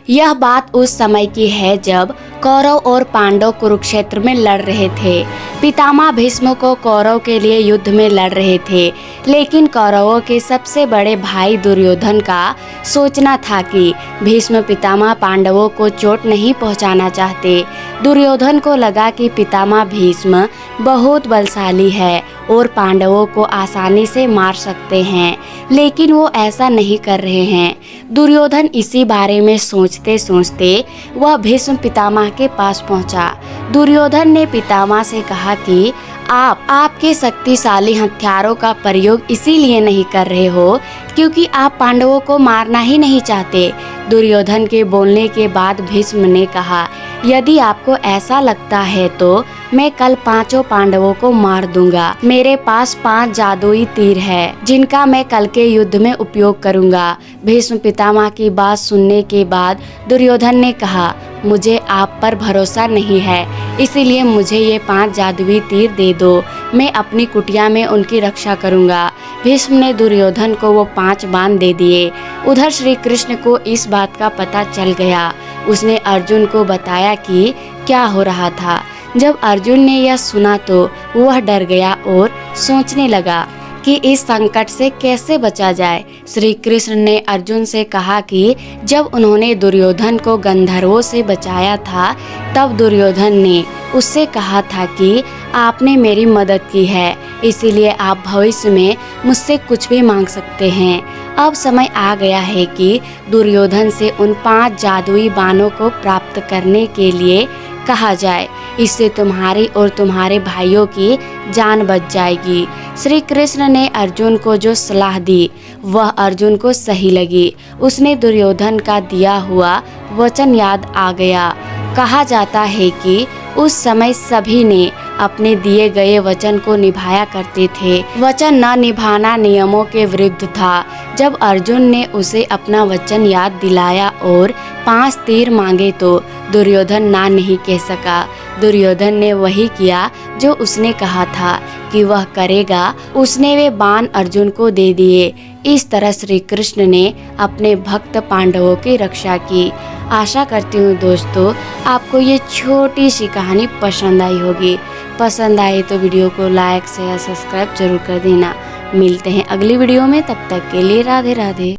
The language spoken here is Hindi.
यह बात उस समय की है जब कौरव और पांडव कुरुक्षेत्र में लड़ रहे थे। पितामह भीष्म को कौरव के लिए युद्ध में लड़ रहे थे, लेकिन कौरवों के सबसे बड़े भाई दुर्योधन का सोचना था कि भीष्म पितामह पांडवों को चोट नहीं पहुंचाना चाहते। दुर्योधन को लगा कि पितामह भीष्म बहुत बलशाली है और पांडवों को आसानी से मार सकते हैं, लेकिन वो ऐसा नहीं कर रहे हैं। दुर्योधन इसी बारे में सोचते सोचते वह भीष्म पितामह के पास पहुंचा। दुर्योधन ने पितामह से कहा कि आप आपके शक्तिशाली हथियारों का प्रयोग इसीलिए नहीं कर रहे हो क्योंकि आप पांडवों को मारना ही नहीं चाहते। दुर्योधन के बोलने के बाद भीष्म ने कहा, यदि आपको ऐसा लगता है तो मैं कल 5 पांडवों को मार दूंगा। मेरे पास 5 जादुई तीर है जिनका मैं कल के युद्ध में उपयोग करूंगा। भीष्म पितामह की बात सुनने के बाद दुर्योधन ने कहा, मुझे आप पर भरोसा नहीं है, इसीलिए मुझे ये 5 जादुई तीर दे दो। मैं अपनी कुटिया में उनकी रक्षा करूंगा। भीष्म ने दुर्योधन को वो 5 बाण दे दिए। उधर श्री कृष्ण को इस बात का पता चल गया। उसने अर्जुन को बताया कि क्या हो रहा था। जब अर्जुन ने यह सुना तो वह डर गया और सोचने लगा कि इस संकट से कैसे बचा जाए। श्री कृष्ण ने अर्जुन से कहा कि जब उन्होंने दुर्योधन को गंधर्वों से बचाया था, तब दुर्योधन ने उससे कहा था कि आपने मेरी मदद की है, इसीलिए आप भविष्य में मुझसे कुछ भी मांग सकते हैं। अब समय आ गया है कि दुर्योधन से उन 5 जादुई बाणों को प्राप्त करने के लिए कहा जाए। इससे तुम्हारी और तुम्हारे भाइयों की जान बच जाएगी। श्री कृष्ण ने अर्जुन को जो सलाह दी वह अर्जुन को सही लगी। उसने दुर्योधन का दिया हुआ वचन याद आ गया। कहा जाता है कि उस समय सभी ने अपने दिए गए वचन को निभाया करते थे। वचन न निभाना नियमों के विरुद्ध था। जब अर्जुन ने उसे अपना वचन याद दिलाया और 5 तीर मांगे तो दुर्योधन ना नहीं कह सका। दुर्योधन ने वही किया जो उसने कहा था कि वह करेगा। उसने वे बाण अर्जुन को दे दिए। इस तरह श्री कृष्ण ने अपने भक्त पांडवों की रक्षा की। आशा करती हूँ दोस्तों आपको ये छोटी सी कहानी पसंद आई होगी। पसंद आए तो वीडियो को लाइक शेयर सब्सक्राइब जरूर कर देना। मिलते हैं अगली वीडियो में, तब तक के लिए राधे राधे।